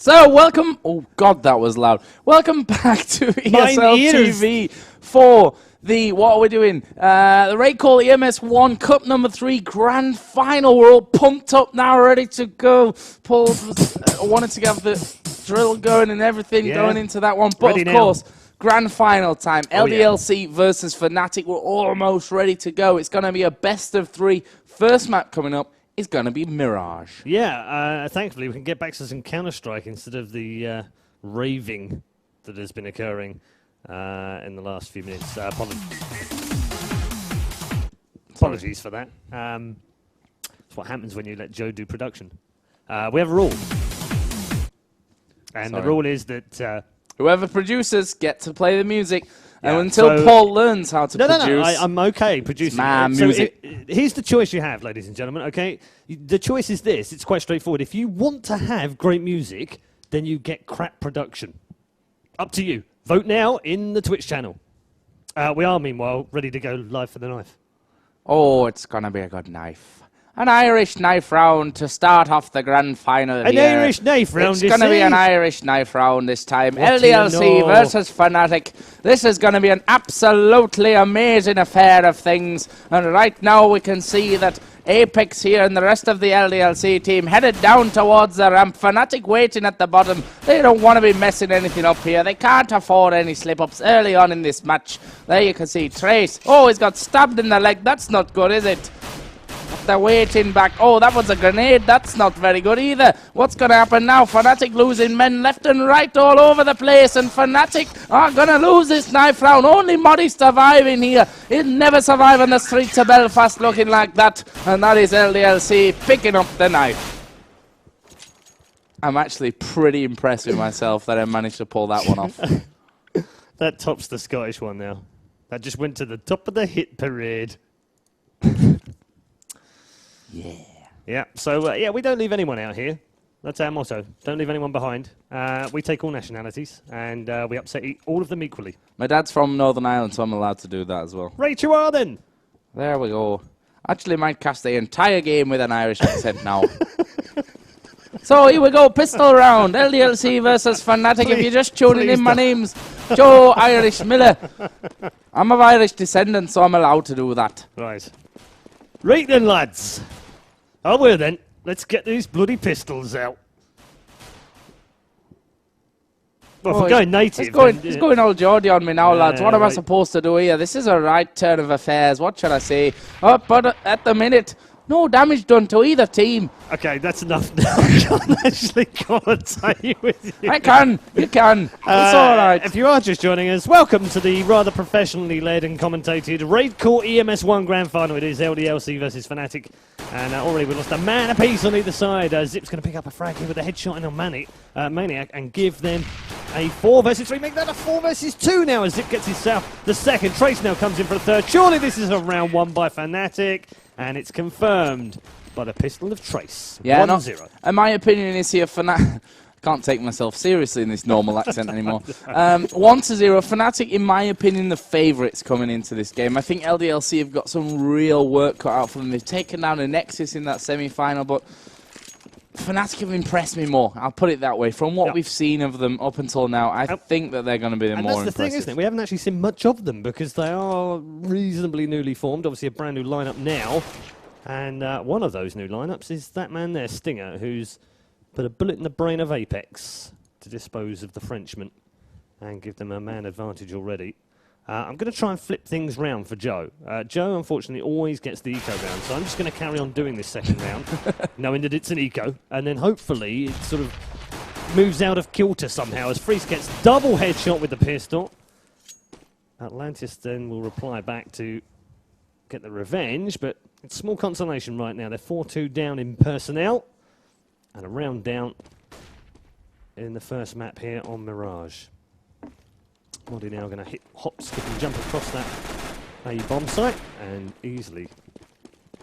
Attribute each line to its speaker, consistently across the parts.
Speaker 1: So, welcome... Oh, God, that was loud. Welcome back to ESL TV for the... What are we doing? The RaidCall EMS 1 Cup number 3 Grand Final. We're all pumped up now, ready to go. Paul wanted to get the drill going and everything going into that one. But, of course, Grand Final time. LDLC versus fnatic. We're almost ready to go. It's going to be a best of 3. First map coming up is going to be Mirage.
Speaker 2: Yeah, thankfully we can get back to some Counter-Strike instead of the raving that has been occurring in the last few minutes. Apologies for that. That's what happens when you let Joe do production. We have a rule. And the rule is that...
Speaker 1: whoever produces gets to play the music. And until Paul learns how to produce...
Speaker 2: No, I'm okay producing.
Speaker 1: Music.
Speaker 2: Here's the choice you have, ladies and gentlemen, okay? The choice is this. It's quite straightforward. If you want to have great music, then you get crap production. Up to you. Vote now in the Twitch channel. We are, meanwhile, ready to go live for the knife.
Speaker 1: Oh, it's going to be a good knife. An Irish knife round to start off the grand final.
Speaker 2: An Irish knife round,
Speaker 1: it's going to be an Irish knife round this time. LDLC versus fnatic. This is going to be an absolutely amazing affair of things. And right now we can see that Apex here and the rest of the LDLC team headed down towards the ramp. fnatic waiting at the bottom. They don't want to be messing anything up here. They can't afford any slip-ups early on in this match. There you can see Trace. Oh, he's got stabbed in the leg. That's not good, is it? They're waiting back. Oh, that was a grenade. That's not very good either. What's going to happen now? fnatic losing men left and right all over the place. And fnatic are going to lose this knife round. Only Muddy surviving here. He'll never survive on the streets of Belfast looking like that. And that is LDLC picking up the knife. I'm actually pretty impressed with myself that I managed to pull that one off.
Speaker 2: That tops the Scottish one now. That just went to the top of the hit parade. Yeah, so we don't leave anyone out here. That's our motto. Don't leave anyone behind. We take all nationalities, and we upset all of them equally.
Speaker 1: My dad's from Northern Ireland, so I'm allowed to do that as well.
Speaker 2: Right you are then!
Speaker 1: There we go. Actually might cast the entire game with an Irish accent now. So here we go, pistol round. LDLC versus fnatic. If you're just tuning in, my name's Joe Irish Miller. I'm of Irish descendant, so I'm allowed to do that.
Speaker 2: Right. Right then, lads. Oh, well then, let's get these bloody pistols out. Well, if we're going native...
Speaker 1: He's going all Geordie on me now, lads. What am I supposed to do here? This is a right turn of affairs. What should I say? Oh, but at the minute, no damage done to either team.
Speaker 2: Okay, that's enough now. I can't actually commentate with you.
Speaker 1: I can. You can. It's all right.
Speaker 2: If you are just joining us, welcome to the rather professionally led and commentated RaidCall EMS 1 Grand Final. It is LDLC versus fnatic. And already we lost a man apiece on either side. Zip's going to pick up a frag here with a headshot in on Maniac and give them a 4 versus 3. Make that a 4 versus 2 now as Zip gets himself the second. Trace now comes in for the third. Surely this is a round 1 by fnatic. And it's confirmed by the pistol of Trace.
Speaker 1: Yeah,
Speaker 2: 1-0.
Speaker 1: And my opinion is here, fnatic... Can't take myself seriously in this normal accent anymore. 1-0. fnatic, in my opinion, the favourites coming into this game. I think LDLC have got some real work cut out for them. They've taken down a Nexus in that semi-final, but fnatic have impressed me more. I'll put it that way. From what we've seen of them up until now, I think that they're going to be the more impressive.
Speaker 2: And that's the thing, isn't it? We haven't actually seen much of them because they are reasonably newly formed. Obviously, a brand new lineup now. And one of those new lineups is that man there, Stinger, who's put a bullet in the brain of Apex to dispose of the Frenchman and give them a man advantage already. I'm going to try and flip things round for Joe. Joe, unfortunately, always gets the eco round, so I'm just going to carry on doing this second round, knowing that it's an eco, and then hopefully it sort of moves out of kilter somehow as Freeze gets double headshot with the pistol. Atlantis then will reply back to get the revenge, but it's small consolation right now. They're 4-2 down in personnel. And a round down in the first map here on Mirage. Moddy now going to hit, hop, skip and jump across that A-bomb site and easily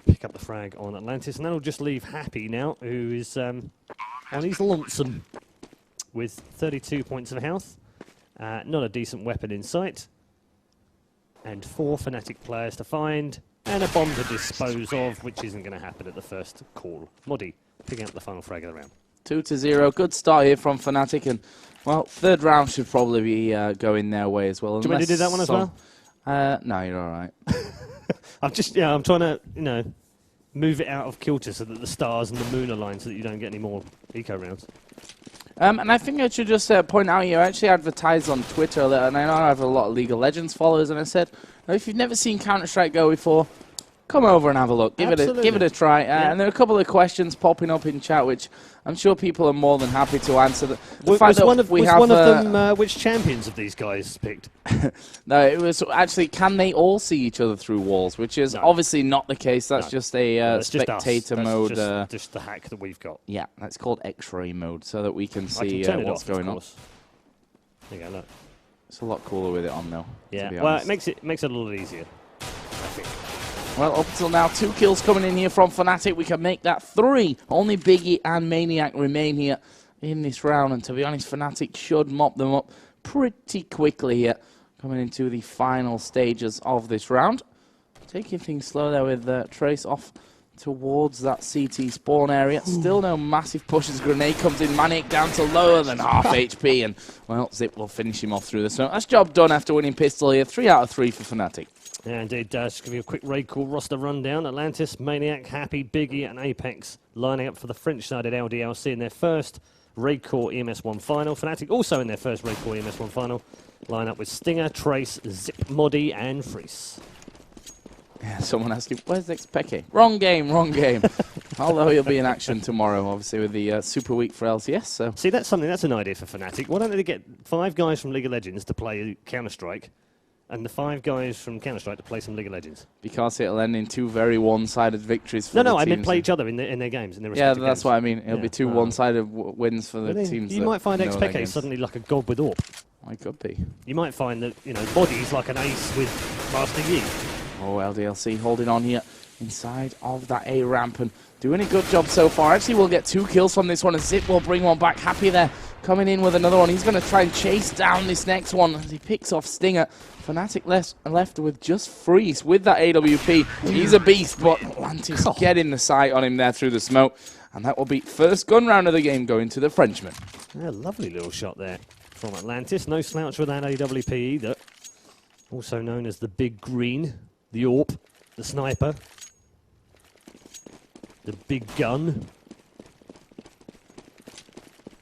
Speaker 2: pick up the frag on Atlantis. And that'll just leave Happy now, who is on his lonesome with 32 points of health. Not a decent weapon in sight. And 4 fnatic players to find. And a bomb to dispose of, which isn't going to happen at the first call. Moddy picking up the final frag of the round.
Speaker 1: 2-0. Good start here from fnatic, and well, third round should probably be going their way as well.
Speaker 2: Do you want me to do that one as well?
Speaker 1: No, you're all right.
Speaker 2: I'm trying to, move it out of kilter so that the stars and the moon align so that you don't get any more eco rounds.
Speaker 1: And I think I should just point out here, I actually advertised on Twitter, and I know I have a lot of League of Legends followers, and I said, if you've never seen Counter-Strike Go before, come over and have a look. Give it a try. And there are a couple of questions popping up in chat, which I'm sure people are more than happy to answer.
Speaker 2: Was one of them which champions of these guys picked?
Speaker 1: No, it was actually, can they all see each other through walls, which is obviously not the case. That's just a spectator mode.
Speaker 2: Just the hack that we've got.
Speaker 1: Yeah, that's called X-ray mode, so that we can see what's going on.
Speaker 2: There you go, look.
Speaker 1: It's a lot cooler with it on, though.
Speaker 2: Yeah, well, it makes it a little easier, I think.
Speaker 1: Well, up until now, 2 kills coming in here from fnatic. We can make that 3. Only Biggie and Maniac remain here in this round. And to be honest, fnatic should mop them up pretty quickly here, coming into the final stages of this round. Taking things slow there with Trace off towards that CT spawn area. Still no massive pushes. Grenade comes in. Maniac down to lower than half HP. And, well, Zip will finish him off through the snow. That's job done after winning pistol here. 3 out of 3 for fnatic.
Speaker 2: Yeah, indeed. Just give you a quick RaidCall roster rundown. Atlantis, Maniac, Happy, Biggie, and Apex lining up for the French-sided LDLC in their first RaidCall EMS 1 final. fnatic also in their first RaidCall EMS 1 final. Line up with Stinger, Trace, Zip, Moddy, and Freeze.
Speaker 1: Yeah, someone asking, where's XPeke? Wrong game. Although he'll be in action tomorrow, obviously, with the Super Week for LCS. So.
Speaker 2: See, that's an idea for fnatic. Why don't they get 5 guys from League of Legends to play Counter-Strike, and the 5 guys from Counter-Strike to play some League of Legends?
Speaker 1: Because it'll end in 2 very one-sided victories for the teams.
Speaker 2: I meant play each other in their games, in their
Speaker 1: respective
Speaker 2: games.
Speaker 1: Yeah, that's what I mean. It'll be 2 one-sided wins for the teams.
Speaker 2: You might find XPeke suddenly like a god with AWP.
Speaker 1: I could be.
Speaker 2: You might find that, Body's like an ace with Master Yi.
Speaker 1: Oh, LDLC holding on here inside of that A ramp and doing a good job so far. Actually, we'll get 2 kills from this one, and Zip will bring one back. Happy there, coming in with another one. He's going to try and chase down this next one as he picks off Stinger. fnatic left with just Freeze with that AWP. He's a beast, but Atlantis getting the sight on him there through the smoke. And that will be first gun round of the game going to the Frenchman.
Speaker 2: Yeah, lovely little shot there from Atlantis. No slouch with that AWP either. Also known as the Big Green, the AWP, the Sniper, the Big Gun.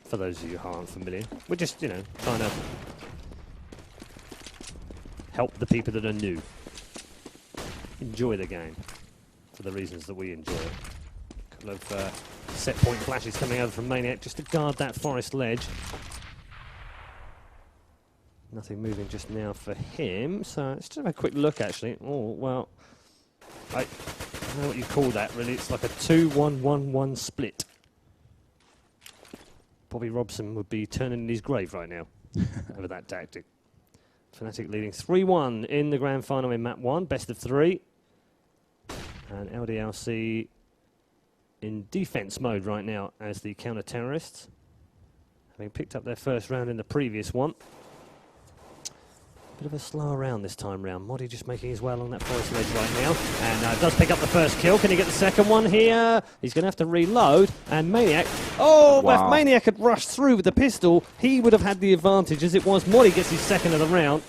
Speaker 2: For those of you who aren't familiar, we're just, trying to help the people that are new enjoy the game for the reasons that we enjoy it. A couple of set point flashes coming over from Maniac just to guard that forest ledge. Nothing moving just now for him, so let's just have a quick look actually. Oh, well, I don't know what you call that really. It's like a 2-1-1-1 split. Bobby Robson would be turning in his grave right now over that tactic. fnatic leading 3-1 in the grand final in map 1, best of 3. And LDLC in defense mode right now as the counter-terrorists, having picked up their first round in the previous one. Bit of a slower round this time round. Moddy just making his way along that forest ledge right now. And does pick up the first kill. Can he get the second one here? He's going to have to reload. And Maniac... Oh, wow. If Maniac had rushed through with the pistol, he would have had the advantage. As it was, Moddy gets his second of the round.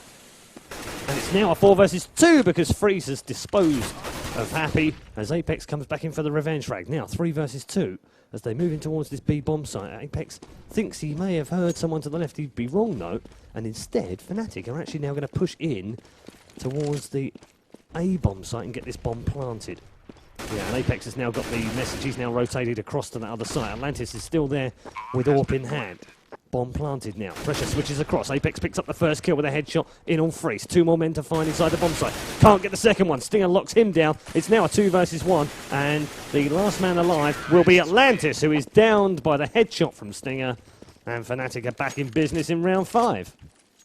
Speaker 2: And it's now a 4 versus 2 because Freeze has disposed of Happy as Apex comes back in for the revenge frag. Now 3 versus 2 as they move in towards this B bomb site. Apex thinks he may have heard someone to the left. He'd be wrong though. And instead, fnatic are actually now going to push in towards the A bomb site and get this bomb planted. Yeah, and Apex has now got the message. He's now rotated across to the other side. Atlantis is still there with AWP in hand. Bomb planted now. Pressure switches across. Apex picks up the first kill with a headshot in on Freeze. 2 more men to find inside the bomb site. Can't get the second one. Stinger locks him down. It's now a 2 versus 1. And the last man alive will be Atlantis, who is downed by the headshot from Stinger. And fnatic are back in business in round 5.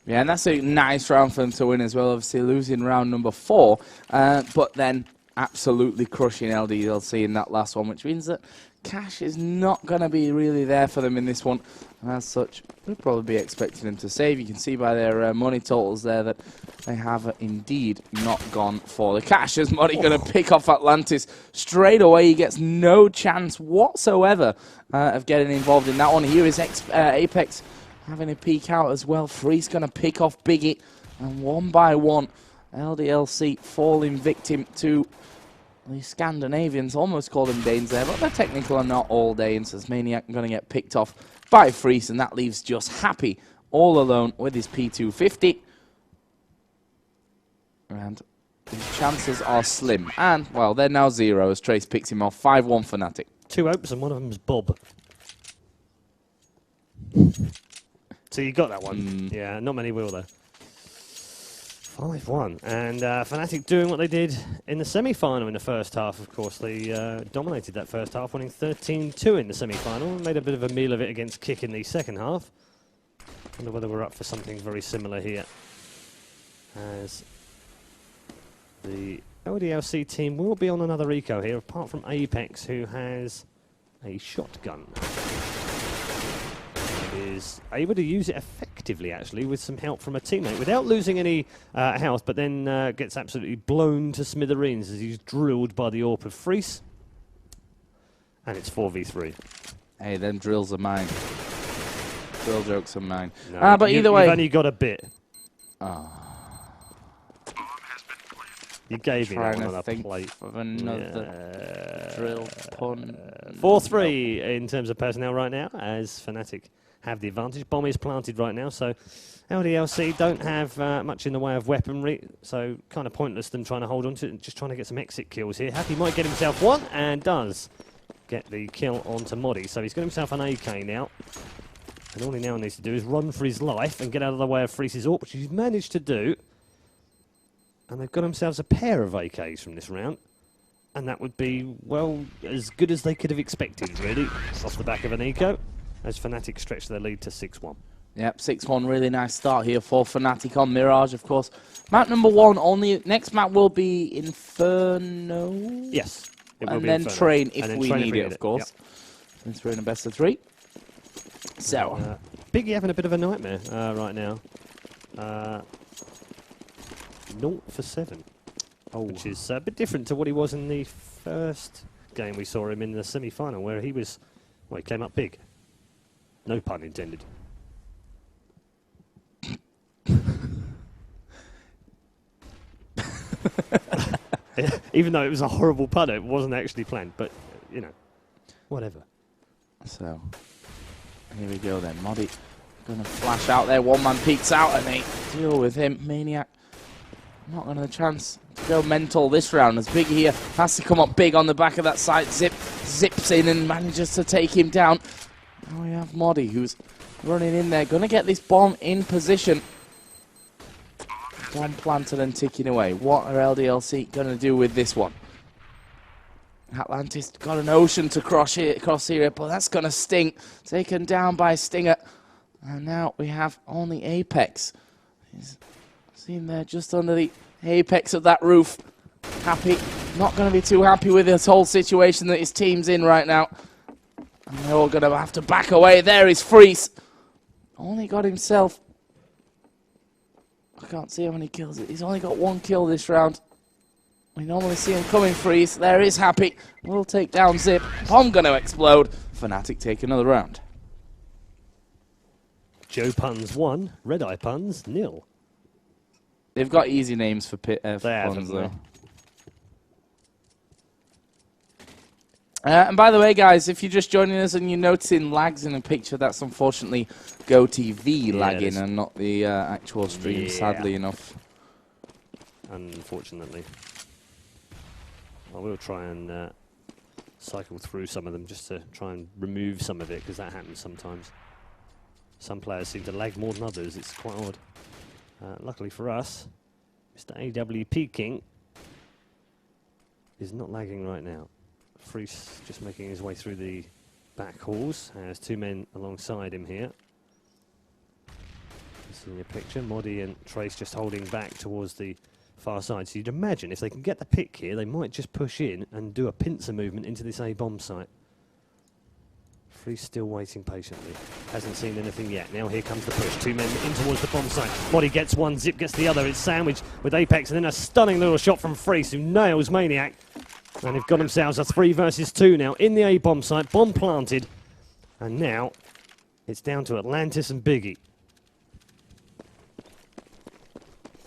Speaker 1: Yeah, and that's a nice round for them to win as well. Obviously losing round number 4. But then absolutely crushing LDLC in that last one, which means that cash is not going to be really there for them in this one. And as such, we'll probably be expecting them to save. You can see by their money totals there that they have indeed not gone for the cash. As Muddy going to pick off Atlantis straight away. He gets no chance whatsoever of getting involved in that one. Here is Apex having a peek out as well. Freeze going to pick off Biggie. And one by one, LDLC falling victim to the Scandinavians. Almost called them Danes there, but they're technically not all Danes, as Maniac going to get picked off by Freeze, and that leaves just Happy all alone with his P250. And his chances are slim. And, well, they're now 0 as Trace picks him off. 5-1 Fnatic. 2
Speaker 2: Opes and one of them's Bob. So you got that one. Yeah, not many will there. 5-1. And Fnatic doing what they did in the semi-final in the first half, of course. They dominated that first half, winning 13-2 in the semi-final. Made a bit of a meal of it against Kick in the second half. Wonder whether we're up for something very similar here. As the LDLC team will be on another eco here, apart from Apex, who has a shotgun. Is able to use it effectively, actually, with some help from a teammate, without losing any health, but then gets absolutely blown to smithereens as he's drilled by the AWP of Freeze. And it's 4v3.
Speaker 1: Hey, them drills are mine. Drill jokes are mine.
Speaker 2: No,
Speaker 1: but either way...
Speaker 2: You've only got a bit.
Speaker 1: Oh.
Speaker 2: You gave me that one on a plate. Of another drill pun. 4-3 in terms of personnel right now, as Fnatic have the advantage. Bomb is planted right now, so LDLC don't have much in the way of weaponry, so kind of pointless them trying to hold on to it and just trying to get some exit kills here. Happy might get himself one, and does get the kill onto Moddy. So he's got himself an AK now, and all he now needs to do is run for his life and get out of the way of Freeze's AWP, which he's managed to do. And they've got themselves a pair of AKs from this round. And that would be, well, as good as they could have expected, really, off the back of an eco, as Fnatic stretch their lead to 6-1.
Speaker 1: Yep, 6-1, really nice start here for Fnatic on Mirage, of course. Map number 1, only next map will be Inferno?
Speaker 2: Yes.
Speaker 1: It will and be then Inferno. Train if we need it, of course. Yep. Since we're in a best of 3. So.
Speaker 2: Biggie having a bit of a nightmare right now. 0 for 7. Which is a bit different to what he was in the first game we saw him in the semi-final, where he was, well, he came up big. No pun intended. Even though it was a horrible pun, it wasn't actually planned, but, you know, whatever.
Speaker 1: So, here we go then. Moddy gonna flash out there, one man peeks out and they deal with him. Maniac not gonna have a chance to go mental this round, as Big here has to come up big on the back of that side. Zips in and manages to take him down. Now we have Moddy who's running in there, gonna get this bomb in position. Bomb planted and ticking away. What are LDLC gonna do with this one? Atlantis got an ocean to cross here, but that's gonna sting. Taken down by Stinger. And now we have only Apex. He's seen there just under the apex of that roof. Happy, not going to be too happy with this whole situation that his team's in right now. And they're all going to have to back away. There is Freeze. Only got himself. I can't see how many kills. He's only got 1 kill this round. We normally see him coming Freeze. There is Happy. We'll take down Zip. Bomb going to explode. Fnatic take another round.
Speaker 2: Joe Puns 1, Red Eye Puns 0.
Speaker 1: They've got easy names for puns, though. And by the way, guys, if you're just joining us and you're noticing lags in the picture, that's unfortunately GoTV lagging and not the actual stream, sadly enough.
Speaker 2: Unfortunately. I will try and cycle through some of them just to try and remove some of it, because that happens sometimes. Some players seem to lag more than others. It's quite odd. Luckily for us, Mr. AWP King is not lagging right now. Freeze just making his way through the back halls. Has 2 men alongside him here. You see in your picture, Moddy and Trace just holding back towards the far side. So you'd imagine if they can get the pick here, they might just push in and do a pincer movement into this A bomb site. Freeze still waiting patiently. Hasn't seen anything yet. Now here comes the push. Two men in towards the bomb site. Modi gets one, Zip gets the other. It's sandwiched with Apex, and then a stunning little shot from Freeze, who nails Maniac. And they've got themselves a 3 versus 2 now in the A bomb site. Bomb planted. And now it's down to Atlantis and Biggie.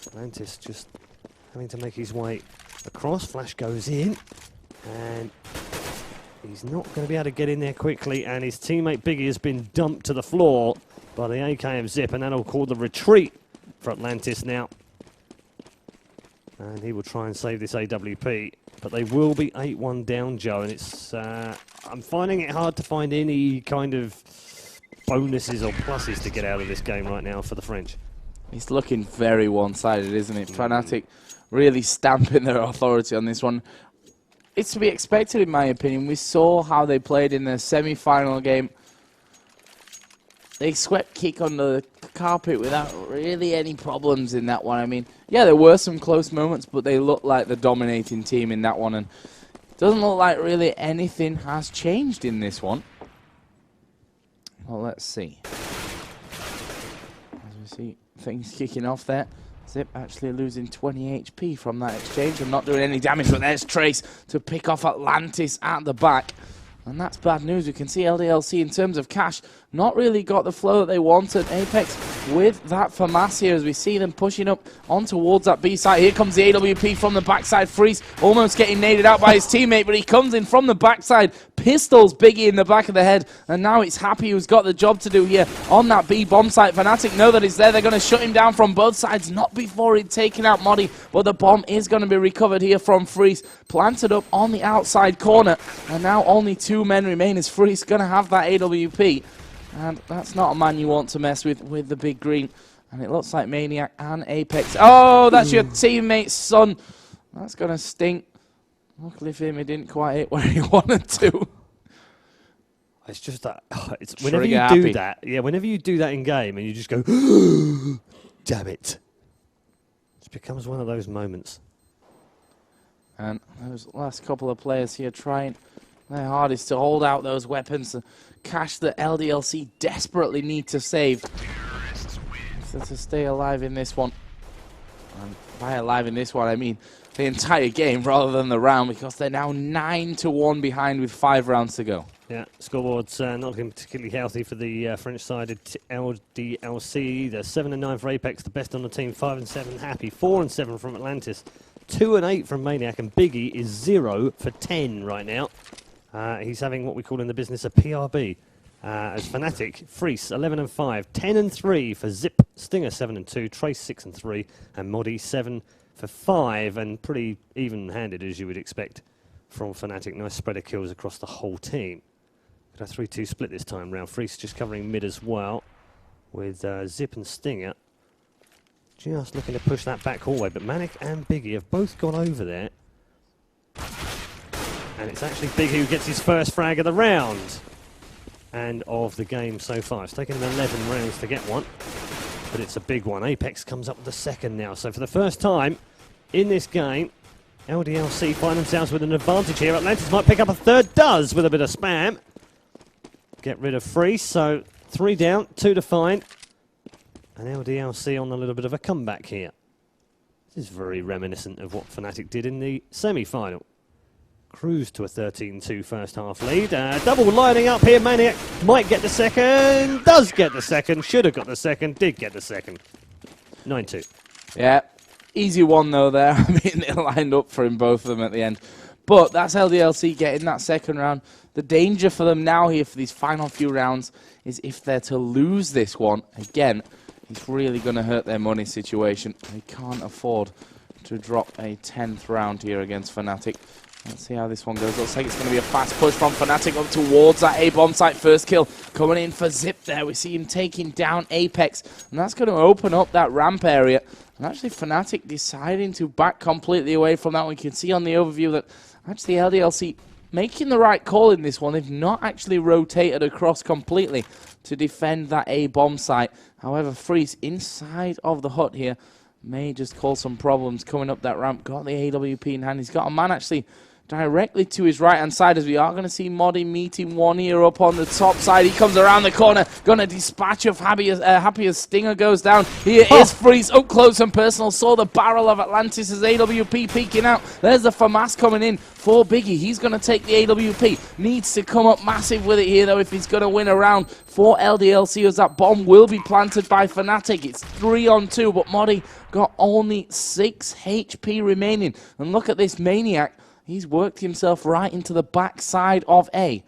Speaker 2: Atlantis just having to make his way across. Flash goes in. And he's not going to be able to get in there quickly, and his teammate Biggie has been dumped to the floor by the AK of Zip, and that'll call the retreat for Atlantis now. And he will try and save this AWP, but they will be 8-1 down, Joe, and it's I'm finding it hard to find any kind of bonuses or pluses to get out of this game right now for the French.
Speaker 1: It's looking very one-sided, isn't it? fnatic really stamping their authority on this one. It's to be expected, in my opinion. We saw how they played in the semi-final game. They swept Kick under the carpet without really any problems in that one. I mean, yeah, there were some close moments, but they looked like the dominating team in that one. And it doesn't look like really anything has changed in this one. Well, let's see. As we see things kicking off there. Zip actually losing 20 HP from that exchange and not doing any damage, but there's Trace to pick off Atlantis at the back. And that's bad news. We can see LDLC in terms of cash not really got the flow that they wanted. Apex with that FAMAS here as we see them pushing up on towards that B side. Here comes the AWP from the backside. Freeze almost getting naded out by his teammate, but he comes in from the backside. Pistols Biggie in the back of the head, and now it's Happy who's got the job to do here on that B bomb site. fnatic know that it's there. They're going to shut him down from both sides, not before he'd taken out Modi, but the bomb is going to be recovered here from Freeze, planted up on the outside corner, and now only 2 men remain as Freeze going to have that AWP. And that's not a man you want to mess with the big green. And it looks like Maniac and Apex. Oh, that's your teammate's son. That's going to stink. Luckily for him, he didn't quite hit where he wanted to.
Speaker 2: It's just that, whenever you do that, yeah, whenever you do that in game and you just go, damn it. It becomes one of those moments.
Speaker 1: And those last couple of players here trying their hardest to hold out those weapons. Cash that LDLC desperately need to save so to stay alive in this one. And by alive in this one, I mean the entire game rather than the round, because they're now 9-1 behind with 5 rounds to go.
Speaker 2: Yeah, scoreboard's not looking particularly healthy for the French-sided LDLC. They're 7-9 for Apex, the best on the team. 5-7 Happy, 4-7 from Atlantis, 2-8 from Maniac, and Biggie is 0 for 10 right now. He's having what we call in the business a PRB. As fnatic, Freeze 11-5, 10-3 for Zip, Stinger 7-2, Trace 6-3, and Modi 7 for 5, and pretty even-handed as you would expect from fnatic. Nice spread of kills across the whole team. Got a 3-2 split this time round. Freeze just covering mid as well, with Zip and Stinger just looking to push that back hallway. But Manic and Biggie have both gone over there. And it's actually Big who gets his first frag of the round and of the game so far. It's taken him 11 rounds to get one, but it's a big one. Apex comes up with the second now. So for the first time in this game, LDLC find themselves with an advantage here. Atlantis might pick up a third, does with a bit of spam. Get rid of Freeze, so 3 down, 2 to find. And LDLC on a little bit of a comeback here. This is very reminiscent of what fnatic did in the semi-final. Cruised to a 13-2 first half lead. Double lining up here. Maniac might get the second. Does get the second. Should have got the second. Did get the second. 9-2.
Speaker 1: Yeah. Easy one, though, there. I mean, they lined up for him, both of them, at the end. But that's LDLC getting that second round. The danger for them now here for these final few rounds is if they're to lose this one, again, it's really going to hurt their money situation. They can't afford to drop a 10th round here against fnatic. Let's see how this one goes. Looks like it's going to be a fast push from fnatic up towards that A-bomb site. First kill coming in for Zip there. We see him taking down Apex, and that's going to open up that ramp area. And actually fnatic deciding to back completely away from that. We can see on the overview that actually LDLC making the right call in this one. They've not actually rotated across completely to defend that A-bomb site. However, Freeze inside of the hut here. may just cause some problems coming up that ramp. Got the AWP in hand. He's got a man actually directly to his right-hand side, as we are going to see Moddy meeting one here up on the top side. He comes around the corner, going to dispatch of Happy as Stinger goes down. Here is Freeze up close and personal. Saw the barrel of Atlantis as AWP peeking out. There's the FAMAS coming in for Biggie. He's going to take the AWP. Needs to come up massive with it here, though, if he's going to win a round for LDLC, as that bomb will be planted by fnatic. It's 3-on-2, but Moddy got only 6 HP remaining. And look at this Maniac. He's worked himself right into the backside of A.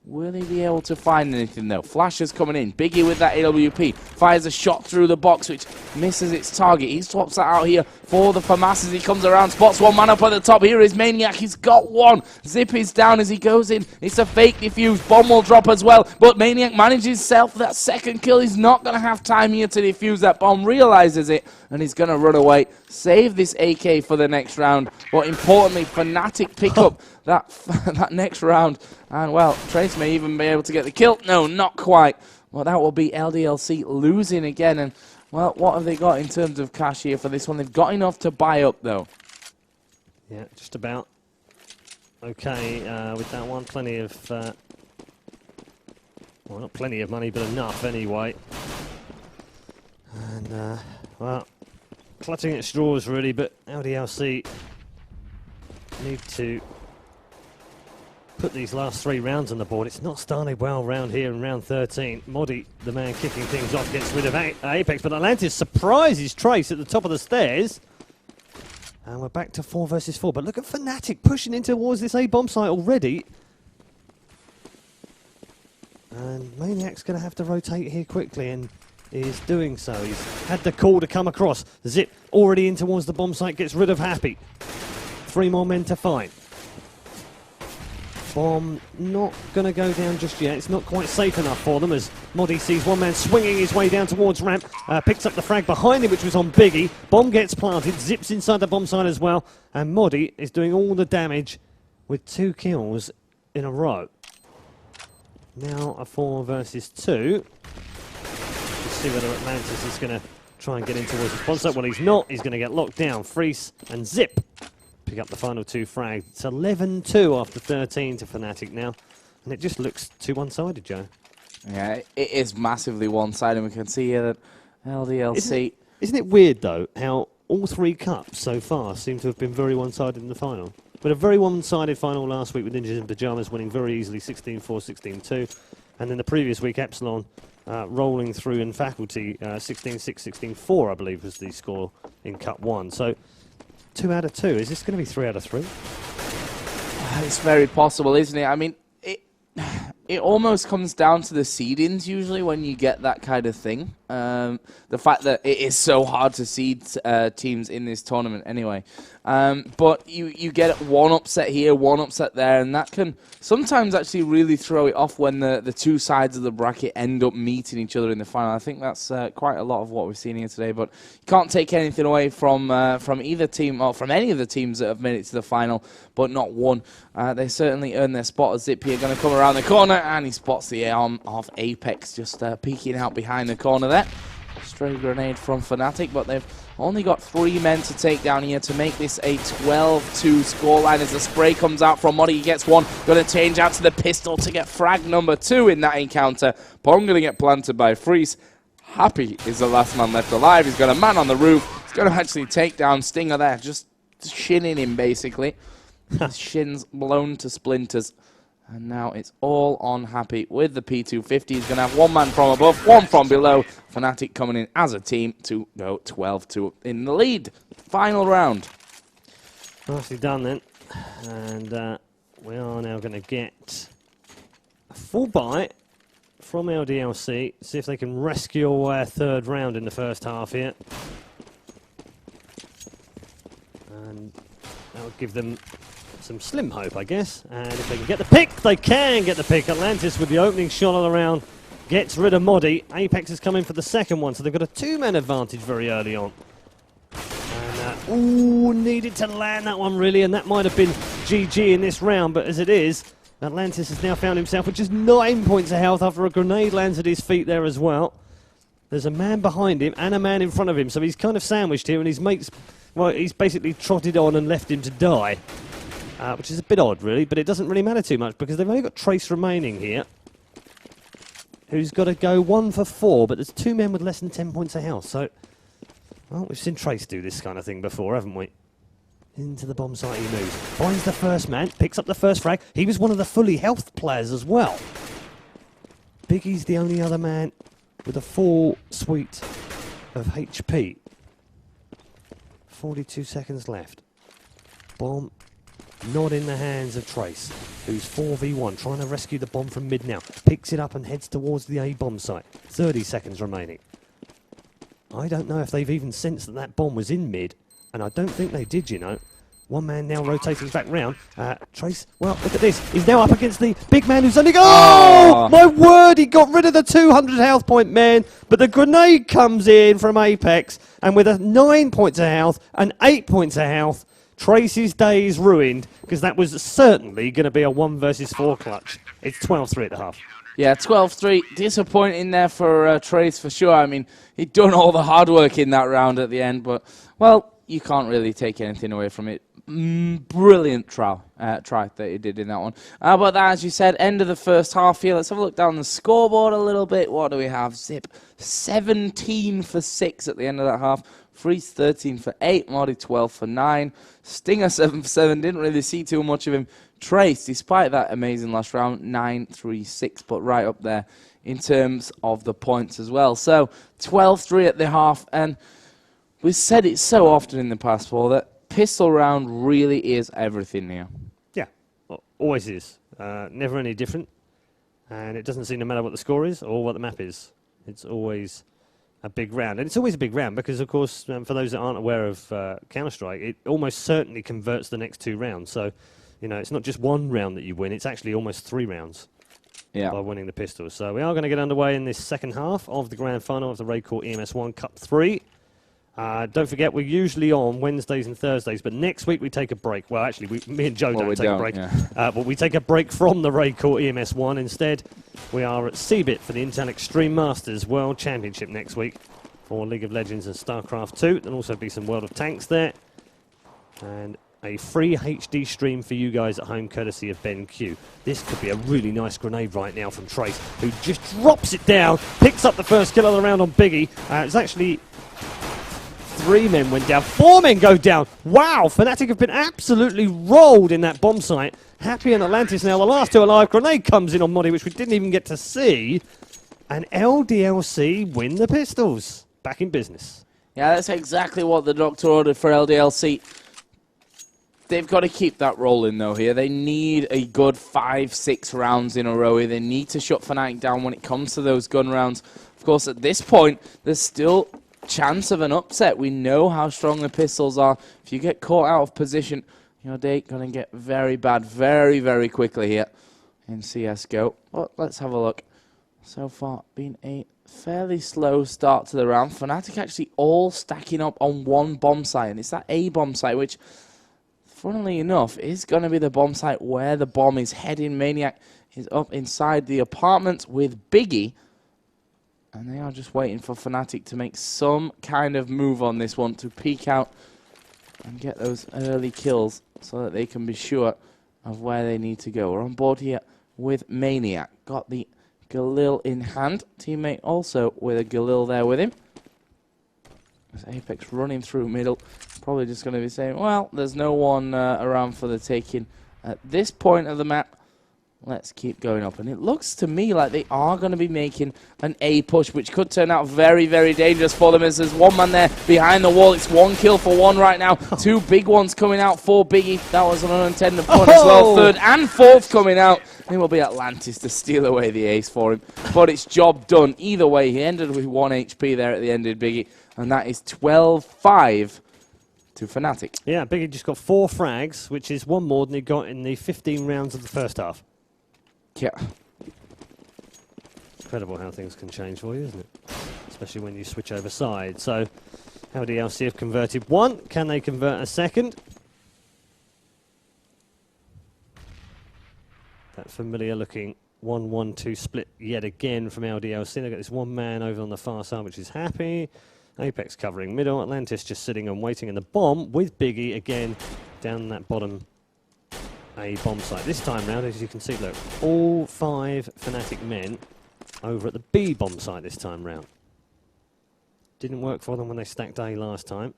Speaker 1: Will he be able to find anything, though? Flash is coming in. Biggie with that AWP. Fires a shot through the box, which misses its target. He swaps that out here for the FAMAS as he comes around. Spots one man up at the top. Here is Maniac. He's got one. Zip is down as he goes in. It's a fake defuse. Bomb will drop as well. But Maniac manages himself that second kill. He's not going to have time here to defuse that bomb. Realizes it. And he's going to run away. Save this AK for the next round. But importantly, fnatic pick up that next round. And, well, Trace may even be able to get the kill. No, not quite. Well, that will be LDLC losing again. And, well, what have they got in terms of cash here for this one? They've got enough to buy up, though.
Speaker 2: Yeah, just about. Okay, with that one, plenty of... well, not plenty of money, but enough anyway. And, well, clutching at straws, really, but LDLC need to put these last 3 rounds on the board. It's not started well round here in round 13. Moddy, the man kicking things off, gets rid of Apex, but Atlantis surprises Trace at the top of the stairs. And we're back to 4 versus 4. But look at fnatic pushing in towards this A-bomb site already. And Maniac's going to have to rotate here quickly, and is doing so. He's had the call to come across. Zip already in towards the bomb site, gets rid of Happy. 3 more men to fight. Bomb not going to go down just yet. It's not quite safe enough for them, as Moddy sees one man swinging his way down towards ramp. Picks up the frag behind him, which was on Biggie. Bomb gets planted, zips inside the bomb site as well. And Moddy is doing all the damage with 2 kills in a row. Now a 4 versus 2. Let's see whether Atlantis is going to try and get in towards the bomb site. Well, he's not. He's going to get locked down. Freeze and Zip pick up the final 2 frags. It's 11-2 after 13 to fnatic now. And it just looks too one-sided, Joe.
Speaker 1: Yeah, it is massively one-sided. We can see here that LDLC...
Speaker 2: Isn't it weird, though, how all 3 cups so far seem to have been very one-sided in the final? We had a very one-sided final last week with Ninjas in Pyjamas winning very easily 16-4, 16-2. And then the previous week, Epsilon rolling through in Faculty 16-6, 16-4, I believe, was the score in Cup 1. So 2 out of 2. Is this going to be 3 out of 3?
Speaker 1: It's very possible, isn't it? I mean, it almost comes down to the seedings usually when you get that kind of thing. The fact that it is so hard to seed teams in this tournament anyway. But you get 1 upset here, 1 upset there, and that can sometimes actually really throw it off when the 2 sides of the bracket end up meeting each other in the final. I think that's quite a lot of what we've seen here today, but you can't take anything away from either team or from any of the teams that have made it to the final, but not one. They certainly earned their spot. Zip here going to come around the corner, and he spots the arm of Apex just peeking out behind the corner there. Stray grenade from fnatic, but they've only got 3 men to take down here to make this a 12-2 scoreline as the spray comes out from Moddy. He gets 1, going to change out to the pistol to get frag number 2 in that encounter. Bomb going to get planted by Freeze. Happy is the last man left alive. He's got a man on the roof. He's going to actually take down Stinger there, just shinning him basically. His shins blown to splinters. And now it's all on Happy with the P250. He's going to have 1 man from above, 1 from below. fnatic coming in as a team to go 12-2 in the lead. Final round.
Speaker 2: Nicely done then. And we are now going to get a full buy from LDLC. See if they can rescue away a 3rd round in the first half here. And that would give them some slim hope, I guess. And if they can get the pick, they can get the pick. Atlantis with the opening shot of the round gets rid of Moddy. Apex is coming for the 2nd one, so they've got a 2-man advantage very early on. And, ooh, needed to land that one really, and that might have been GG in this round, but as it is, Atlantis has now found himself with just 9 points of health after a grenade lands at his feet there as well. There's a man behind him and a man in front of him, so he's kind of sandwiched here, and his mates, well, he's basically trotted on and left him to die, which is a bit odd, really, but it doesn't really matter too much because they've only got Trace remaining here, who's got to go 1 for 4, but there's 2 men with less than 10 points of health, so, well, we've seen Trace do this kind of thing before, haven't we? Into the bomb site he moves, finds the first man, picks up the first frag. He was one of the fully health players as well. Biggie's the only other man with a full suite of HP. 42 seconds left. Bomb not in the hands of Trace, who's 4v1, trying to rescue the bomb from mid now. Picks it up and heads towards the A bomb site. 30 seconds remaining. I don't know if they've even sensed that that bomb was in mid, and I don't think they did, you know. One man now rotating back round. Trace, well, look at this. He's now up against the big man who's only... Oh! My word, he got rid of the 200 health point man, but the grenade comes in from Apex, and with a 9 points of health and 8 points of health, Trace's day is ruined, because that was certainly going to be a 1 versus 4 clutch. It's 12-3 at the half.
Speaker 1: Yeah, 12-3. Disappointing there for Trace, for sure. I mean, he'd done all the hard work in that round at the end, but, well, you can't really take anything away from it. Brilliant try that he did in that one. But that, as you said, end of the first half here. Let's have a look down the scoreboard a little bit. What do we have? Zip 17 for 6 at the end of that half. Freeze 13 for 8. Modi 12 for 9. Stinger 7 for 7. Didn't really see too much of him. Trace, despite that amazing last round, 9-3-6, but right up there in terms of the points as well. So 12-3 at the half, and we've said it so often in the past, Paul, that pistol round really is everything now. Yeah,
Speaker 2: always is. Never any different. And it doesn't seem to matter what the score is or what the map is. It's always a big round. And it's always a big round because, of course, for those that aren't aware of Counter-Strike, it almost certainly converts the next 2 rounds. So, you know, it's not just 1 round that you win. It's actually almost 3 rounds by winning the pistols. So we are going to get underway in this second half of the grand final of the RaidCall EMS 1 Cup 3. Don't forget, we're usually on Wednesdays and Thursdays, but next week we take a break. Well, actually, me and Joe don't take a break. Yeah. But we take a break from the RaidCall EMS 1. Instead, we are at CBIT for the Intel Extreme Masters World Championship next week for League of Legends and StarCraft 2. There'll also be some World of Tanks there. And a free HD stream for you guys at home, courtesy of BenQ. This could be a really nice grenade right now from Trace, who just drops it down, picks up the first kill of the round on Biggie. It's actually... 3 men went down, 4 men go down. Wow, fnatic have been absolutely rolled in that bomb site. Happy and Atlantis now, the last 2 alive. Grenade comes in on Modi, which we didn't even get to see. And LDLC win the pistols. Back in business.
Speaker 1: Yeah, that's exactly what the doctor ordered for LDLC. They've got to keep that rolling, though, here. They need a good 5-6 rounds in a row here. They need to shut fnatic down when it comes to those gun rounds. Of course, at this point, there's still chance of an upset. We know how strong the pistols are. If you get caught out of position, your day going to get very bad very, very quickly here in CSGO. But let's have a look. So far, been a fairly slow start to the round. fnatic actually all stacking up on 1 bomb site, and it's that A bomb site, which, funnily enough, is going to be the bomb site where the bomb is heading. Maniac is up inside the apartment with Biggie, and they are just waiting for fnatic to make some kind of move on this one to peek out and get those early kills so that they can be sure of where they need to go. We're on board here with Maniac. Got the Galil in hand. Teammate also with a Galil there with him. As Apex running through middle. Probably just going to be saying, well, there's no one around for the taking at this point of the map. Let's keep going up. And it looks to me like they are going to be making an A push, which could turn out very, very dangerous for them, as there's 1 man there behind the wall. It's 1 kill for 1 right now. 2 big ones coming out for Biggie. That was an unintended pun as well. 3rd and 4th coming out. It will be Atlantis to steal away the ace for him. But it's job done. Either way, he ended with 1 HP there at the end of Biggie. And that is 12-5 to fnatic.
Speaker 2: Yeah, Biggie just got 4 frags, which is 1 more than he got in the 15 rounds of the first half.
Speaker 1: Yeah.
Speaker 2: Incredible how things can change for you, isn't it? Especially when you switch over sides. So, LDLC have converted 1. Can they convert a 2nd? That familiar looking 1-1-2 split yet again from LDLC. They've got this one man over on the far side, which is happy. Apex covering middle. Atlantis just sitting and waiting in the bomb with Biggie again down that bottom A bomb site. This time round, as you can see, look, all 5 Fnatic men over at the B bomb site this time round. Didn't work for them when they stacked A last time.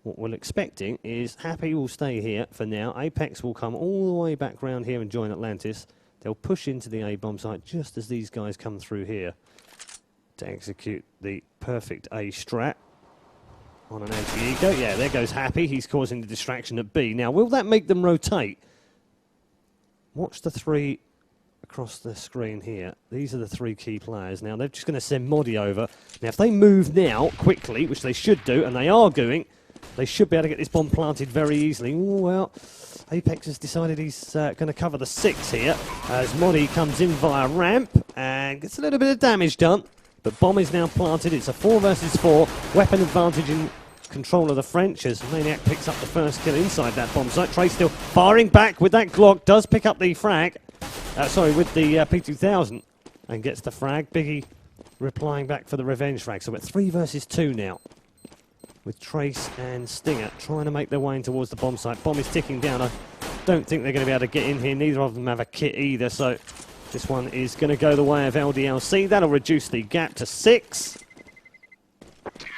Speaker 2: What we're expecting is Happy will stay here for now. Apex will come all the way back round here and join Atlantis. They'll push into the A bomb site just as these guys come through here to execute the perfect A strat on an anti-ego. Yeah, there goes Happy. He's causing the distraction at B. Now, will that make them rotate? Watch the 3 across the screen here. These are the 3 key players. Now, they're just going to send Moddy over. Now, if they move now quickly, which they should do, and they are doing, they should be able to get this bomb planted very easily. Ooh, well, Apex has decided he's going to cover the 6 here as Moddy comes in via ramp and gets a little bit of damage done. But bomb is now planted. It's a 4 versus 4. Weapon advantage in control of the French as Maniac picks up the first kill inside that bomb site. Trey still firing back with that Glock. Does pick up the frag. With the P2000 and gets the frag. Biggie replying back for the revenge frag. So we're 3 versus 2 now, with Trace and Stinger trying to make their way in towards the bomb site. Bomb is ticking down. I don't think they're going to be able to get in here. Neither of them have a kit either, so this one is going to go the way of LDLC. That'll reduce the gap to 6.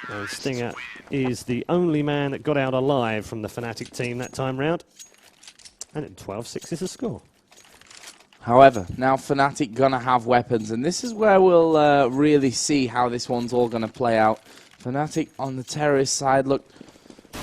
Speaker 2: And Stinger is the only man that got out alive from the Fnatic team that time round. And at 12-6 is the score.
Speaker 1: However, now Fnatic gonna have weapons, and this is where we'll really see how this one's all gonna play out. Fnatic on the terrorist side looked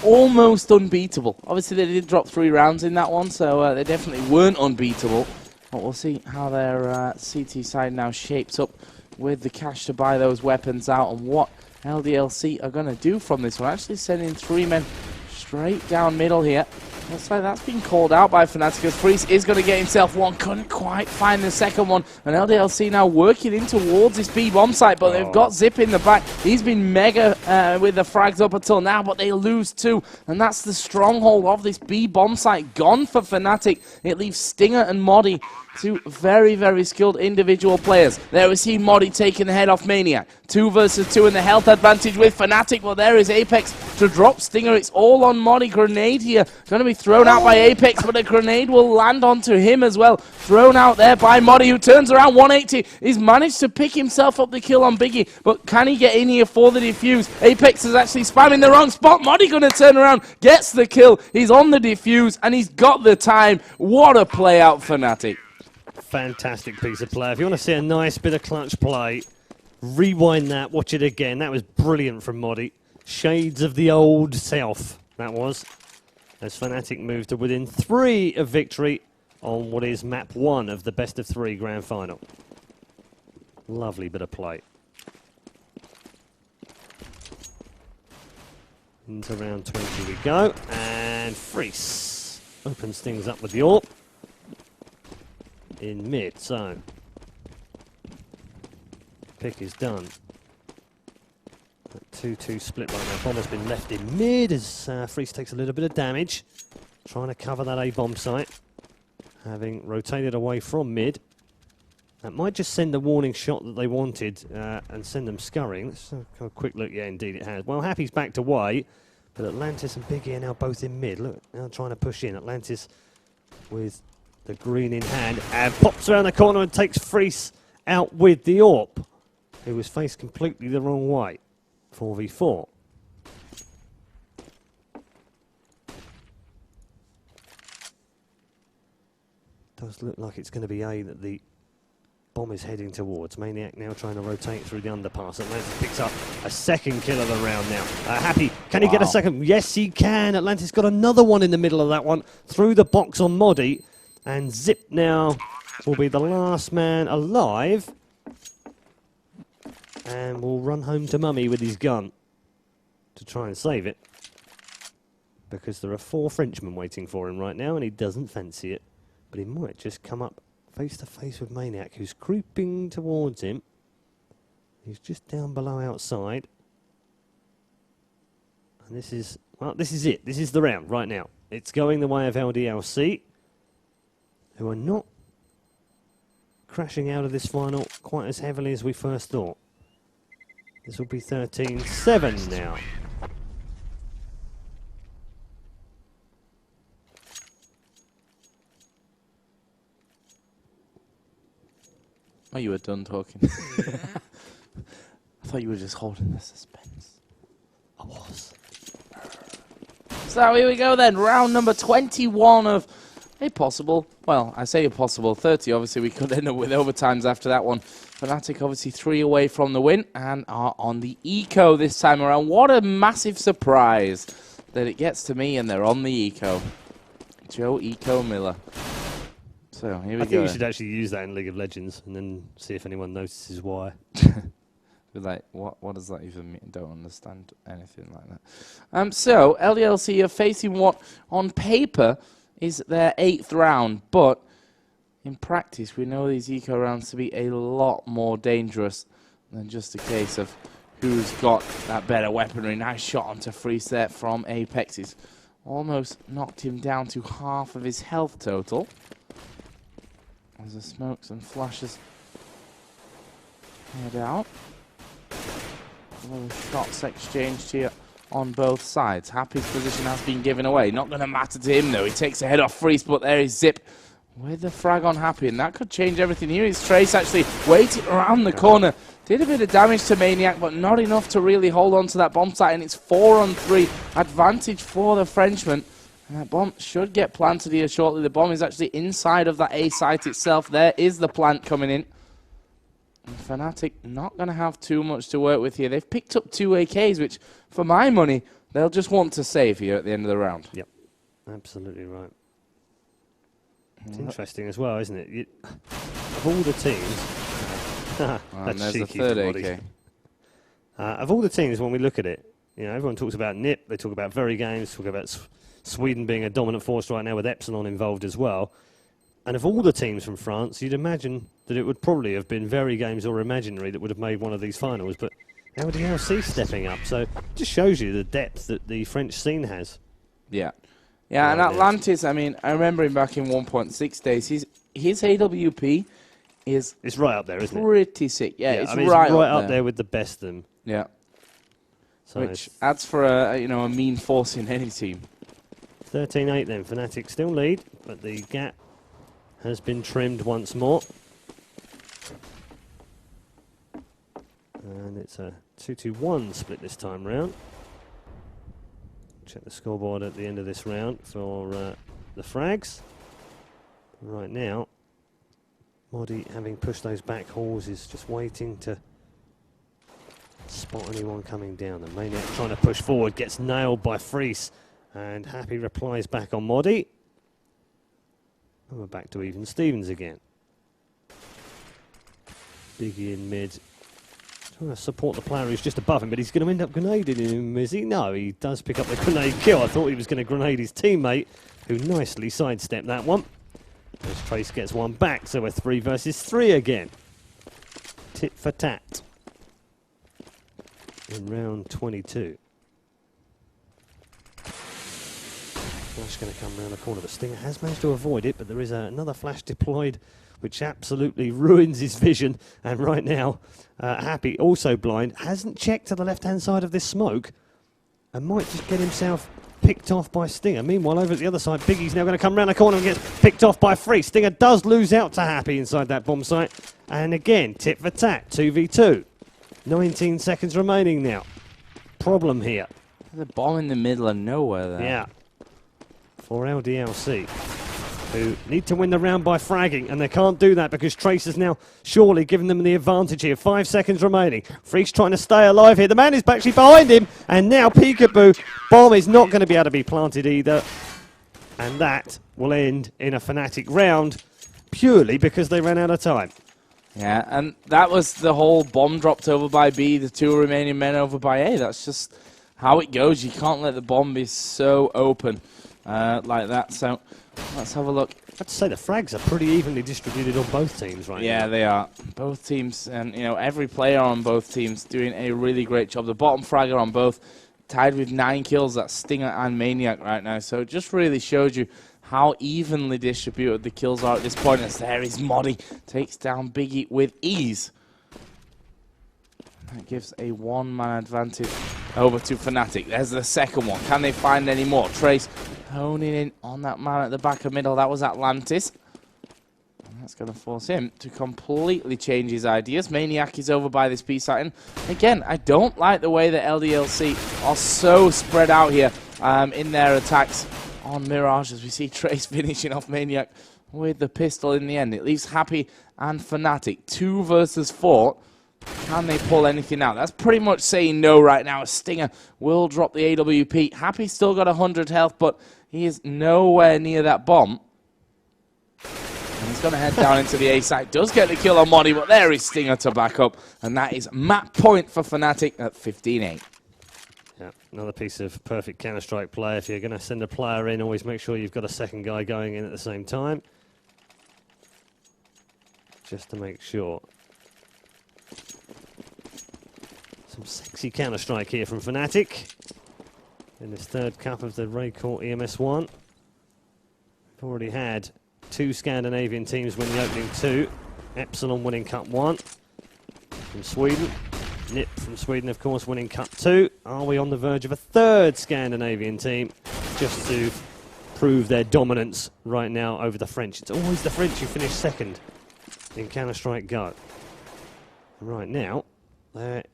Speaker 1: almost unbeatable. Obviously, they did drop 3 rounds in that one, so they definitely weren't unbeatable. But we'll see how their CT side now shapes up with the cash to buy those weapons out and what LDLC are going to do from this one. Actually sending 3 men straight down middle here. Looks like that's been called out by Fnatic because Freeze is going to get himself one. Couldn't quite find the second one. And LDLC now working in towards this B bomb site, but they've got Zip in the back. He's been mega with the frags up until now, but they lose 2. And that's the stronghold of this B bomb site gone for Fnatic. It leaves Stinger and Moddy, 2 very, very skilled individual players. There we see Moddy taking the head off Maniac. 2 versus 2 in the health advantage with Fnatic. Well, there is Apex to drop Stinger. It's all on Moddy. Grenade here. Going to be thrown out by Apex, but a grenade will land onto him as well. Thrown out there by Moddy, who turns around 180. He's managed to pick himself up the kill on Biggie, but can he get in here for the defuse? Apex is actually spamming the wrong spot. Moddy going to turn around, gets the kill. He's on the defuse, and he's got the time. What a play out, Fnatic.
Speaker 2: Fantastic piece of play. If you want to see a nice bit of clutch play, rewind that, watch it again. That was brilliant from Moddy. Shades of the old self, that was. As Fnatic moved to within 3 of victory on what is map 1 of the best of 3 grand final. Lovely bit of play. Into round 20 we go. And Freeze opens things up with the AWP in mid. So pick is done. 2-2 split right now. Bomb has been left in mid as Freeze takes a little bit of damage. Trying to cover that A bomb site. Having rotated away from mid. That might just send the warning shot that they wanted and send them scurrying. Let's have a quick look. Yeah, indeed it has. Well, Happy's backed away, but Atlantis and Biggie are now both in mid. Look, now trying to push in. Atlantis with the green in hand and pops around the corner and takes Freeze out with the AWP, who was faced completely the wrong way. 4v4. Does look like it's going to be A that the bomb is heading towards. Maniac now trying to rotate through the underpass. Atlantis picks up a second kill of the round now. Happy, can he get a second? Yes, he can. Atlantis got another one in the middle of that one. Through the box on Moddy. And Zip now will be the last man alive. And will run home to mummy with his gun to try and save it. Because there are 4 Frenchmen waiting for him right now and he doesn't fancy it. But he might just come up face to face with Maniac, who's creeping towards him. He's just down below outside. And this is, well, this is it. This is the round right now. It's going the way of LDLC, who are not crashing out of this final quite as heavily as we first thought. This will be 13-7 now.
Speaker 1: Oh, you were done talking. I thought you were just holding the suspense.
Speaker 2: I was.
Speaker 1: So here we go then, round number 21 of a possible, well, I say a possible 30, obviously we could end up with overtimes after that one. fnatic obviously 3 away from the win and are on the eco this time around. What a massive surprise that it gets to me and they're on the eco. Joe Eco Miller. So here we go.
Speaker 2: I think you should actually use that in League of Legends and then see if anyone notices why.
Speaker 1: Like, what does that even mean? Don't understand anything like that. So, LDLC are facing what, on paper, is their 8th round, but in practice, we know these eco rounds to be a lot more dangerous than just a case of who's got that better weaponry. Nice shot onto Freeze there from Apex. He's almost knocked him down to half of his health total. As the smokes and flashes head out. A lot of shots exchanged here on both sides. Happy's position has been given away. Not going to matter to him, though. He takes a head off Freeze, but there is Zip with the frag on Happy, and that could change everything here. Is Trace actually waiting around the corner. Did a bit of damage to Maniac, but not enough to really hold on to that bomb site, and it's 4-on-3 advantage for the Frenchman. And that bomb should get planted here shortly. The bomb is actually inside of that A site itself. There is the plant coming in. And fnatic not going to have too much to work with here. They've picked up 2 AKs, which, for my money, they'll just want to save here at the end of the round.
Speaker 2: Yep, absolutely right. It's interesting as well, isn't it? Of all the teams...
Speaker 1: and there's a 3rd AK.
Speaker 2: Of all the teams, when we look at it, you know, everyone talks about NIP, they talk about Very Games, talk about Sweden being a dominant force right now with Epsilon involved as well. And of all the teams from France, you'd imagine that it would probably have been Very Games or Imaginary that would have made one of these finals, but LDLC stepping up, so it just shows you the depth that the French scene has.
Speaker 1: Yeah. Yeah, and Atlantis, I mean, I remember him back in 1.6 days. His AWP is...
Speaker 2: It's right up there, isn't it?
Speaker 1: Pretty sick. Yeah, it's,
Speaker 2: I mean,
Speaker 1: right
Speaker 2: it's right
Speaker 1: up
Speaker 2: up there with the best of them.
Speaker 1: Yeah.
Speaker 2: So
Speaker 1: which adds for a mean force in any team.
Speaker 2: 13-8 then. fnatic still lead, but the gap has been trimmed once more. And it's a 2-2-1 split this time round. Check the scoreboard at the end of this round for the frags. Right now, Modi, having pushed those back halls, is just waiting to spot anyone coming down. The Maniac trying to push forward, gets nailed by Freeze, and Happy replies back on Modi. And we're back to even Stevens again. Biggie in mid, trying to support the player who's just above him, but he's going to end up grenading him, is he? No, he does pick up the grenade kill. I thought he was going to grenade his teammate, who nicely sidestepped that one. As Trace gets one back, so we're 3 versus 3 again. Tit for tat. In round 22. Flash going to come round the corner, but Stinger has managed to avoid it, but there is another flash deployed which absolutely ruins his vision, and right now Happy, also blind, hasn't checked to the left hand side of this smoke and might just get himself picked off by Stinger. Meanwhile, over at the other side, Biggie's now going to come round the corner and gets picked off by Free. Stinger does lose out to Happy inside that bomb site, and again, tit for tat, 2v2. 19 seconds remaining now. Problem here.
Speaker 1: The bomb in the middle of nowhere there.
Speaker 2: Yeah. For LDLC, who need to win the round by fragging, and they can't do that because Trace has now surely given them the advantage here. 5 seconds remaining. Freak's trying to stay alive here. The man is actually behind him, and now Peekaboo. Bomb is not going to be able to be planted either, and that will end in a fnatic round purely because they ran out of time.
Speaker 1: Yeah, and that was the whole bomb dropped over by B, the 2 remaining men over by A. That's just how it goes. You can't let the bomb be so open like that. So let's have a look.
Speaker 2: I have to say the frags are pretty evenly distributed on both teams right now.
Speaker 1: Yeah, they are. Both teams, and every player on both teams doing a really great job. The bottom fragger on both tied with 9 kills. That's Stinger and Maniac right now. So it just really shows you how evenly distributed the kills are at this point. As there is Modi, takes down Biggie with ease. That gives a one-man advantage over to fnatic. There's the second one. Can they find any more? Trace honing in on that man at the back of middle. That was Atlantis. And that's going to force him to completely change his ideas. Maniac is over by this B-site. And again, I don't like the way that LDLC are so spread out here in their attacks on Mirage, as we see Trace finishing off Maniac with the pistol in the end. It leaves Happy and fnatic 2 versus 4. Can they pull anything out? That's pretty much saying no right now. Stinger will drop the AWP. Happy's still got 100 health, but he is nowhere near that bomb. And he's going to head down into the A site. Does get the kill on Modi, but there is Stinger to back up. And that is map point for fnatic at 15-8.
Speaker 2: Yeah, another piece of perfect Counter-Strike play. If you're going to send a player in, always make sure you've got a second guy going in at the same time. Just to make sure. Some sexy Counter-Strike here from fnatic in this third cup of the RaidCall EMS 1. We've already had 2 Scandinavian teams win the opening 2. Epsilon winning Cup 1 from Sweden. Nip from Sweden, of course, winning Cup 2. Are we on the verge of a third Scandinavian team just to prove their dominance right now over the French? It's always the French who finish second in Counter-Strike Go. And right now, they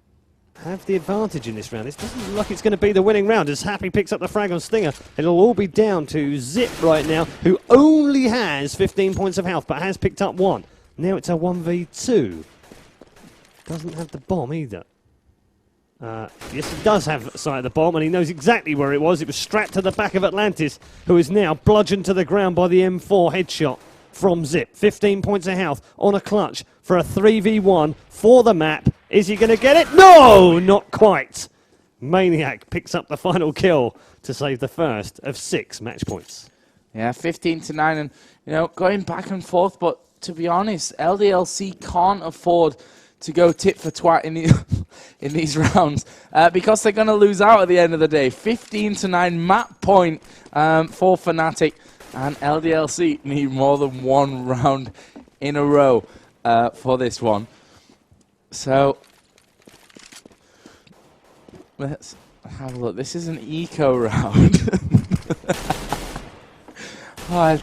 Speaker 2: have the advantage in this round. This doesn't look like it's going to be the winning round as Happy picks up the frag on Stinger. It'll all be down to Zip right now, who only has 15 points of health, but has picked up 1. Now it's a 1v2. Doesn't have the bomb either. Yes, he does have sight of the bomb, and he knows exactly where it was. It was strapped to the back of Atlantis, who is now bludgeoned to the ground by the M4 headshot from Zip. 15 points of health on a clutch for a 3v1 for the map. Is he going to get it? No, not quite. Maniac picks up the final kill to save the first of 6 match points.
Speaker 1: Yeah, 15-9, and you know, going back and forth, but to be honest, LDLC can't afford to go tit for twat in these rounds because they're going to lose out at the end of the day. 15-9 map point for fnatic, and LDLC need more than 1 round in a row for this one. So let's have a look. This is an eco round. Oh,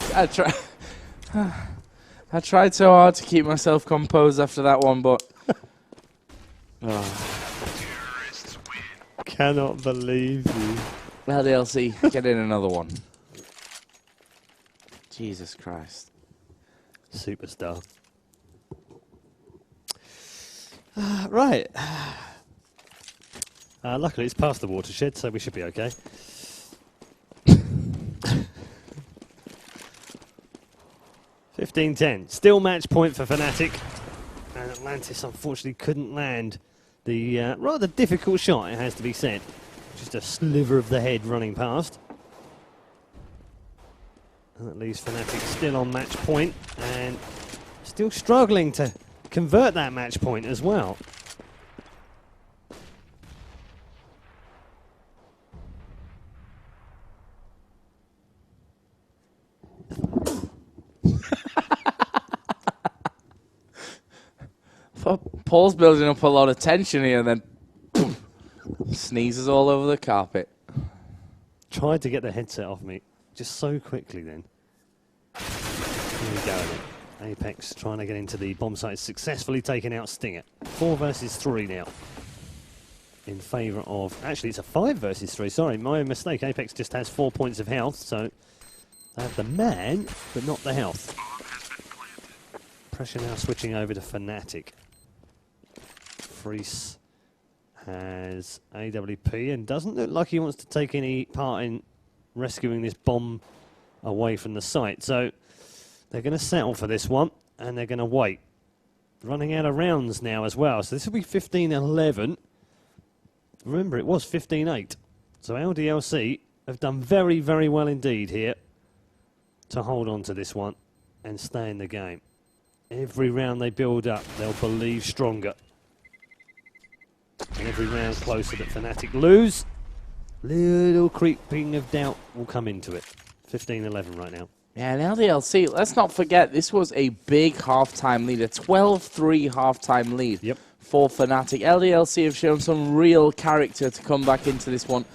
Speaker 1: I tried so hard to keep myself composed after that one, but
Speaker 2: cannot believe you.
Speaker 1: LDLC, get in another one. Jesus Christ.
Speaker 2: Superstar. Right. Luckily, it's past the watershed, so we should be okay. $15-10. Still match point for fnatic. And Atlantis, unfortunately, couldn't land the rather difficult shot, it has to be said. Just a sliver of the head running past. And that leaves fnatic still on match point and still struggling to convert that match point as well.
Speaker 1: Paul's building up a lot of tension here, and then boom, sneezes all over the carpet.
Speaker 2: Tried to get the headset off me just so quickly then. Here we go. Apex trying to get into the bomb site, successfully taking out Stinger. 4 versus 3 now. In favour of... Actually, it's a 5 versus 3. Sorry, my mistake. Apex just has 4 points of health, so they have the man, but not the health. Pressure now switching over to fnatic. Freese has AWP and doesn't look like he wants to take any part in rescuing this bomb away from the site. So they're going to settle for this one, and they're going to wait. Running out of rounds now as well, so this will be 15-11. Remember, it was 15-8. So LDLC have done very, very well indeed here to hold on to this one and stay in the game. Every round they build up, they'll believe stronger. And every round closer that fnatic lose, little creeping of doubt will come into it. 15-11 right now.
Speaker 1: Yeah, and LDLC, let's not forget, this was a big halftime lead, a 12-3 halftime lead for Fnatic. LDLC have shown some real character to come back into this one.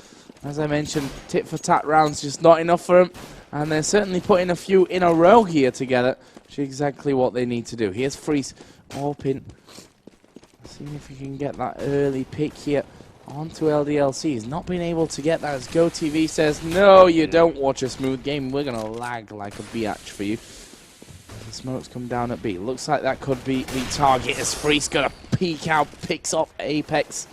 Speaker 1: As I mentioned, tit-for-tat rounds just not enough for them, and they're certainly putting a few in a row here together, which is exactly what they need to do. Here's Freeze, open. See if he can get that early pick here onto LDLC. He's not been able to get that as GoTV says, no, you don't watch a smooth game. We're going to lag like a biatch for you. The smokes come down at B. Looks like that could be the target as Freeze going to peek out, picks off Apex.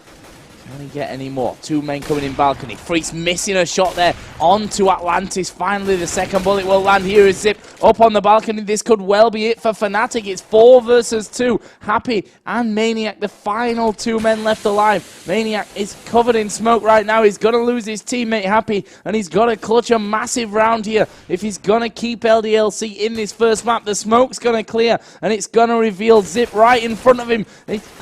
Speaker 1: Can he get any more? Two men coming in balcony. Freeze missing a shot there onto Atlantis. Finally, the second bullet will land. Here is Zip up on the balcony. This could well be it for Fnatic. It's 4 versus 2. Happy and Maniac, the final 2 men left alive. Maniac is covered in smoke right now. He's going to lose his teammate Happy, and he's got to clutch a massive round here. If he's going to keep LDLC in this first map, the smoke's going to clear, and it's going to reveal Zip right in front of him.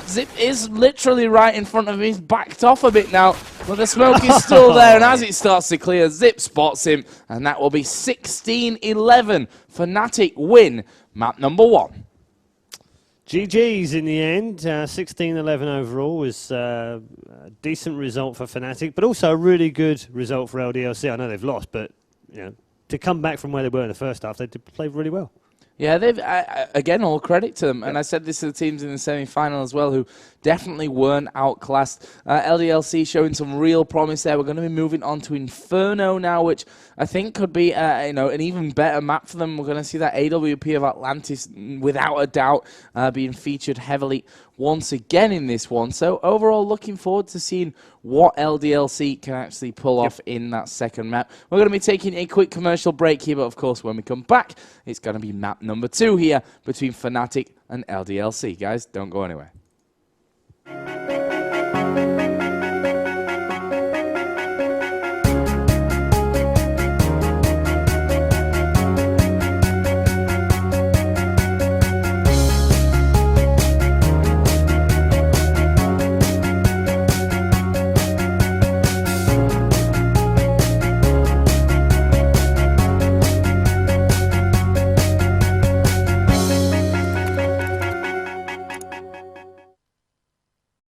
Speaker 1: Zip is literally right in front of him. He's backed off a bit now, but the smoke is still there, and as it starts to clear, Zip spots him, and that will be 16-11. Fnatic win map number 1.
Speaker 2: GG's in the end. 16-11 overall was a decent result for Fnatic, but also a really good result for LDLC. I know they've lost, but you know, to come back from where they were in the first half, they did play really well.
Speaker 1: Yeah, they've again, all credit to them. And I said this to the teams in the semi-final as well, who definitely weren't outclassed. LDLC showing some real promise there. We're going to be moving on to Inferno now, which I think could be an even better map for them. We're going to see that AWP of Atlantis, without a doubt, being featured heavily once again in this one. So overall, looking forward to seeing what LDLC can actually pull off in that second map. We're going to be taking a quick commercial break here, but of course, when we come back, it's going to be map number 2 here between Fnatic and LDLC. Guys, don't go anywhere.